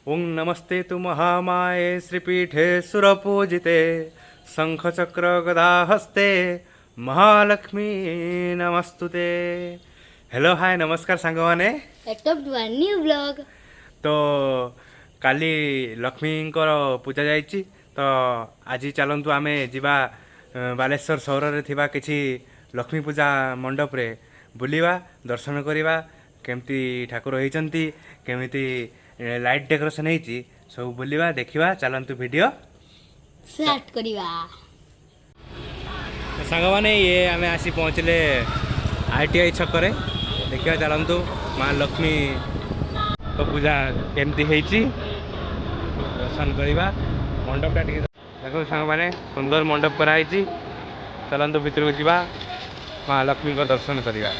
ओं नमस्ते तु महामाये श्रीपीठे सुरपूजिते शंखचक्र गदा हस्ते महालक्ष्मी नमस्तुते। हेलो हाय नमस्कार सांग माने। न्यू ब्लॉग तो काली लक्ष्मीଙ୍କର ପୂଜା ଯାଇଛି ତ ଆଜି ଚାଲନ୍ତୁ ଆମେ ଯିବା ବାଲେଶ୍ୱର ସହରରେ ଥିବା କିଛି ଲକ୍ଷ୍ମୀ ପୂଜା ମଣ୍ଡପରେ ବୁଲିବା ଦର୍ଶନ କରିବା କେମିତି ଠାକୁର ହେଇଛନ୍ତି କେମିତି ଲାଇଟ୍ ଡେକୋରେସନ୍ ହେଇଛି ସବୁ ବୁଲିବା ଦେଖିବା ଚାଲନ୍ତୁ ଭିଡ଼ିଓ ଷ୍ଟାର୍ଟ କରିବା। ସାଙ୍ଗମାନେ ଇଏ ଆମେ ଆସି ପହଞ୍ଚିଲେ ITI ଛକରେ ଦେଖିବା ଚାଲନ୍ତୁ ମା ଲକ୍ଷ୍ମୀଙ୍କ ପୂଜା କେମିତି ହେଇଛି ଦର୍ଶନ କରିବା। ମଣ୍ଡପଟା ଟିକେ ଦେଖନ୍ତୁ ସାଙ୍ଗମାନେ ସୁନ୍ଦର ମଣ୍ଡପ କରାହେଇଛି ଚାଲନ୍ତୁ ଭିତରକୁ ଯିବା ମା ଲକ୍ଷ୍ମୀଙ୍କ ଦର୍ଶନ କରିବା।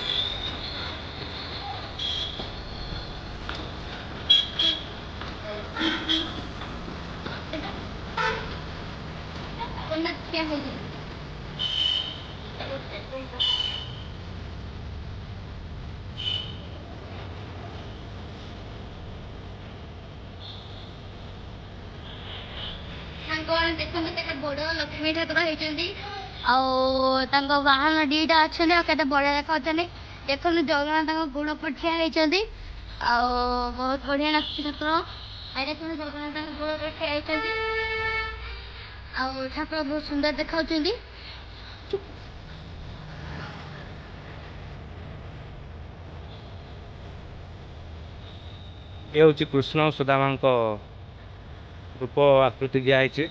ଦେଖନ୍ତୁ କେତେ ବଡ଼ ଲକ୍ଷ୍ମୀ ଠାକୁର ହେଇଛନ୍ତି ଆଉ ତାଙ୍କ ବାହନ ଦୁଇଟା ଅଛନ୍ତି ଆଉ କେତେ ବଢ଼ିଆ ଦେଖାଉଛନ୍ତି। ଦେଖନ୍ତୁ ଜଗନ୍ନାଥଙ୍କ ଗୋଡ଼ ପଠିଆ ହେଇଛନ୍ତି ଆଉ ବହୁତ ବଢ଼ିଆ ଲକ୍ଷ୍ମୀ ଠାକୁର। ଆଉ ଦେଖନ୍ତୁ ଜଗନ୍ନାଥଙ୍କ ଗୋଡ଼ ପଠିଆ ହେଇଛନ୍ତି ଆଉ ଠାକୁର ବହୁତ ସୁନ୍ଦର ଦେଖାଉଛନ୍ତି। ଏ ହେଉଛି କୃଷ୍ଣ ସୁଦାମାଙ୍କ ରୂପ ଆକୃତି ଦିଆହେଇଛି।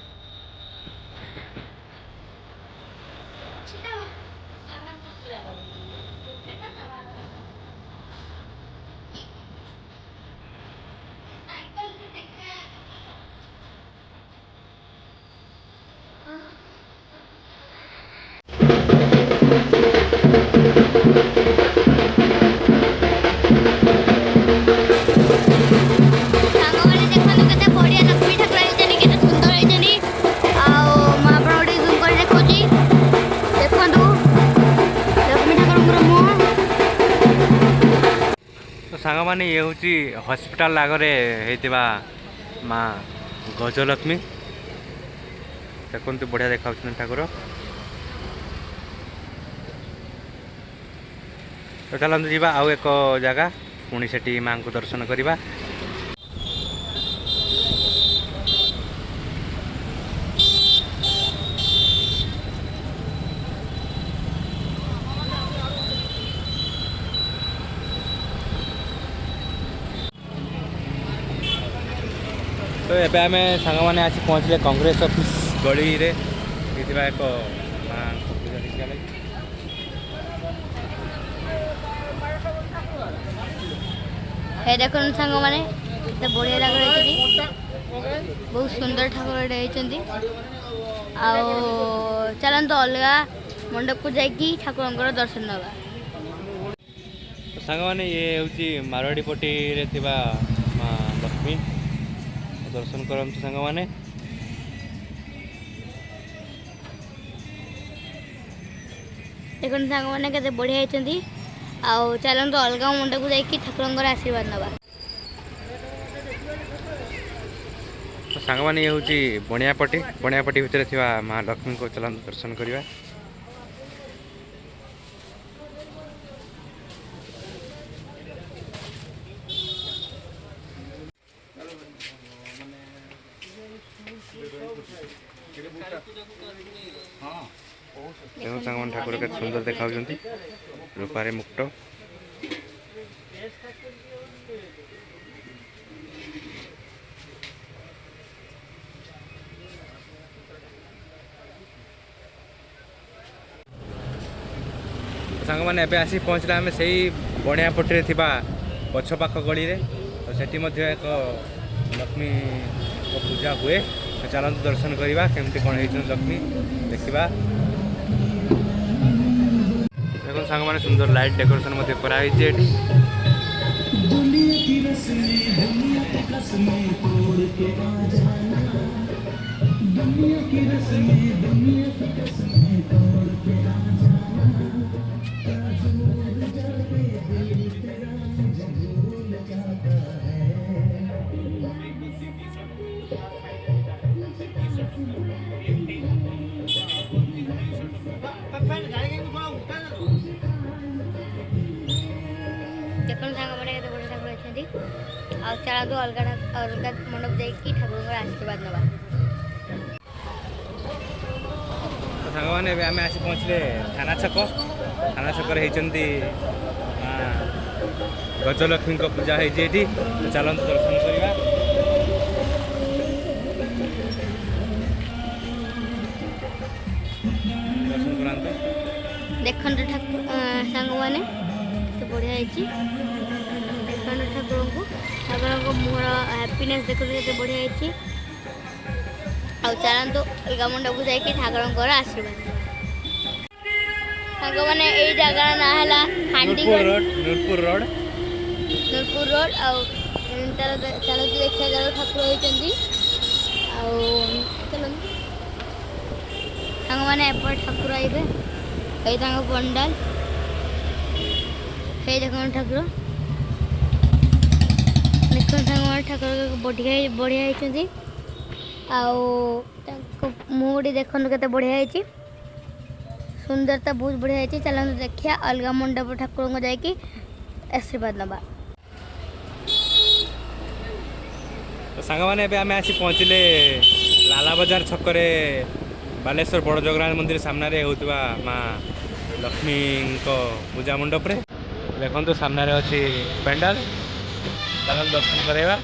ସାଙ୍ଗମାନେ ଇଏ ହେଉଛି ହସ୍ପିଟାଲ ଆଗରେ ହେଇଥିବା ମା ଗଜଲକ୍ଷ୍ମୀ ଦେଖନ୍ତୁ ବଢ଼ିଆ ଦେଖାଉଛନ୍ତି ଠାକୁର। ତ ଚାଲନ୍ତୁ ଯିବା ଆଉ ଏକ ଜାଗା ପୁଣି ସେଠି ମାଙ୍କୁ ଦର୍ଶନ କରିବା। ତ ଏବେ ଆମେ ସାଙ୍ଗମାନେ ଆସି ପହଞ୍ଚିଲେ କଂଗ୍ରେସ ଅଫିସ ଗଳିରେ ହେଇଥିବା ଏକ ମାଙ୍କ ପୂଜା ଦେଖିବା ଲାଗି। ଦେଖନ୍ତୁ ସାଙ୍ଗମାନେ କେତେ ବଢ଼ିଆ ଠାକୁର ହେଇଛନ୍ତି ବହୁତ ସୁନ୍ଦର ଠାକୁରଟେ ହେଇଛନ୍ତି। ଆଉ ଚାଲନ୍ତୁ ଅଲଗା ମଣ୍ଡପକୁ ଯାଇକି ଠାକୁରଙ୍କର ଦର୍ଶନ ନେବା। ସାଙ୍ଗମାନେ ଇଏ ହେଉଛି ମାରୱାଡ଼ିପଟିରେ ଥିବା ମା ଲକ୍ଷ୍ମୀ ଦର୍ଶନ କରନ୍ତୁ ସାଙ୍ଗମାନେ। ଦେଖନ୍ତୁ ସାଙ୍ଗମାନେ କେତେ ବଢ଼ିଆ ହେଇଛନ୍ତି ଆଉ ଚାଲନ୍ତୁ ଅଲଗା ମଣ୍ଡପକୁ ଯାଇକି ଠାକୁରଙ୍କର ଆଶୀର୍ବାଦ ନେବା। ସାଙ୍ଗମାନେ ଇଏ ହେଉଛି ବଣିଆପଟି ଭିତରେ ଥିବା ମା ଲକ୍ଷ୍ମୀଙ୍କୁ ଚାଲନ୍ତୁ ଦର୍ଶନ କରିବା। ତେଣୁ ସାଙ୍ଗମାନେ ଠାକୁର କେତେ ସୁନ୍ଦର ଦେଖାଉଛନ୍ତି ରୂପାରେ ମୁକ୍ତ। ସାଙ୍ଗମାନେ ଏବେ ଆସି ପହଞ୍ଚିଲା ଆମେ ସେଇ ବଣିଆପଟିରେ ଥିବା ପଛ ପାଖ ଗଳିରେ। ତ ସେଠି ମଧ୍ୟ ଏକ ଲକ୍ଷ୍ମୀଙ୍କ ପୂଜା ହୁଏ। ତ ଚାଲନ୍ତୁ ଦର୍ଶନ କରିବା କେମିତି କ'ଣ ହେଇଛନ୍ତି ଲକ୍ଷ୍ମୀ ଦେଖିବା। ଦେଖନ୍ତୁ ସାଙ୍ଗମାନେ ସୁନ୍ଦର ଲାଇଟ୍ ଡେକୋରେସନ୍ ମଧ୍ୟ କରାହେଇଛି ଏଠି। ଆଉ ଚାଲନ୍ତୁ ଅଲଗା ଅଲଗା ମଣ୍ଡପ ଯାଇକି ଠାକୁରଙ୍କର ଆଶୀର୍ବାଦ ନେବା। ତ ସାଙ୍ଗମାନେ ଏବେ ଆମେ ଆସି ପହଞ୍ଚିଲେ ଥାନା ଛକରେ ହେଇଛନ୍ତି ଗଜଲକ୍ଷ୍ମୀଙ୍କ ପୂଜା ହେଇଛି ଏଠି। ତ ଚାଲନ୍ତୁ ଦର୍ଶନ କରିବା। ଦର୍ଶନ କରାନ୍ତୁ। ଦେଖନ୍ତୁ ସାଙ୍ଗମାନେ କେତେ ବଢ଼ିଆ ହେଇଛି। ଦେଖନ୍ତୁ ଠାକୁରଙ୍କ ମୁହଁର ହ୍ୟାପିନେସ୍ ଦେଖନ୍ତୁ କେତେ ବଢ଼ିଆ ହେଇଛି। ଆଉ ଚାଲନ୍ତୁ ଅଲଗା ମଣ୍ଡପକୁ ଯାଇକି ଠାକୁରଙ୍କର ଆଶୀର୍ବାଦ ନେବା। ସାଙ୍ଗମାନେ ଏଇ ଜାଗାର ନାଁ ହେଲା ନୂରପୁର ରୋଡ। ଆଉ ଚାଲନ୍ତୁ ଦେଖିବା ଜାଗାରେ ଠାକୁର ହେଇଛନ୍ତି। ଆଉ ଚାଲନ୍ତୁ ସାଙ୍ଗମାନେ ଏପଟେ ଠାକୁର ଆଇବେ। ଏଇ ତାଙ୍କ ପଣ୍ଡାଲ, ହେଇ ଦେଖନ୍ତୁ ଠାକୁର। ଦେଖନ୍ତୁ ସାଙ୍ଗମାନେ ଠାକୁର ବଢ଼ିଆ ହେଇଛନ୍ତି। ଆଉ ତାଙ୍କ ମୁହଁଟି ଦେଖନ୍ତୁ କେତେ ବଢ଼ିଆ ହେଇଛି। ସୁନ୍ଦରତା ବହୁତ ବଢ଼ିଆ ହେଇଛି। ଚାଲନ୍ତୁ ଦେଖିବା ଅଲଗା ମଣ୍ଡପ ଠାକୁରଙ୍କୁ ଯାଇକି ଆଶୀର୍ବାଦ ନେବା। ତ ସାଙ୍ଗମାନେ ଏବେ ଆମେ ଆସି ପହଞ୍ଚିଲେ ଲାଲାବଜାର ଛକରେ ବାଲେଶ୍ୱର ବଡ଼ ଜଗନ୍ନାଥ ମନ୍ଦିର ସାମ୍ନାରେ ହେଉଥିବା ମା ଲକ୍ଷ୍ମୀଙ୍କ ପୂଜା ମଣ୍ଡପରେ। ଦେଖନ୍ତୁ ସାମ୍ନାରେ ଅଛି ପେଣ୍ଡାଲ। ଚାଲନ୍ତୁ ଦର୍ଶନ କରାଇବା।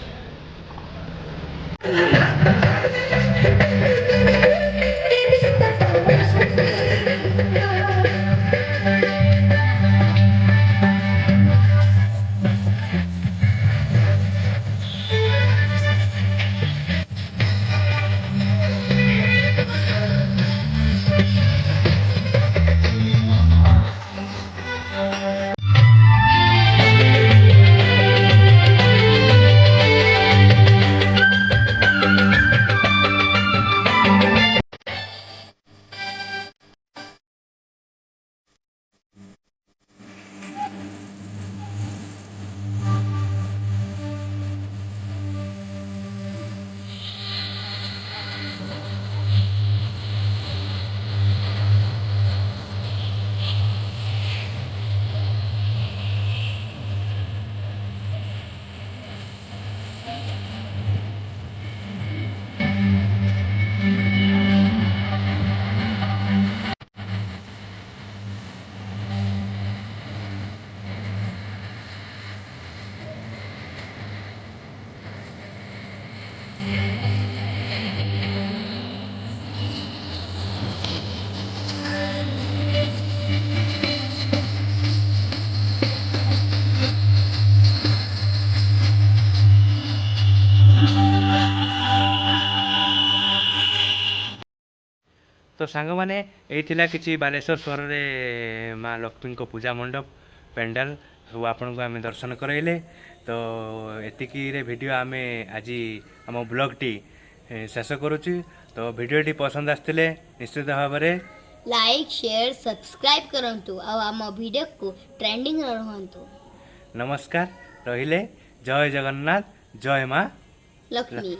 ତ ସାଙ୍ଗମାନେ ଏଇ ଥିଲା କିଛି ବାଲେଶ୍ୱର ସହରରେ ମା ଲକ୍ଷ୍ମୀଙ୍କ ପୂଜା ମଣ୍ଡପ ପେଣ୍ଡାଲ ସବୁ ଆପଣଙ୍କୁ ଆମେ ଦର୍ଶନ କରାଇଲେ। ତ ଏତିକିରେ ଭିଡ଼ିଓ ଆମେ ଆଜି ଆମ ବ୍ଲଗ୍ଟି ଶେଷ କରୁଛୁ। ତ ଭିଡ଼ିଓଟି ପସନ୍ଦ ଆସିଥିଲେ ନିଶ୍ଚିତ ଭାବରେ ଲାଇକ୍, ସେୟାର, ସବସ୍କ୍ରାଇବ୍ କରନ୍ତୁ ଆଉ ଆମ ଭିଡ଼ିଓକୁ ଟ୍ରେଣ୍ଡିଂରେ ରୁହନ୍ତୁ। ନମସ୍କାର ରହିଲେ। ଜୟ ଜଗନ୍ନାଥ, ଜୟ ମା ଲକ୍ଷ୍ମୀ।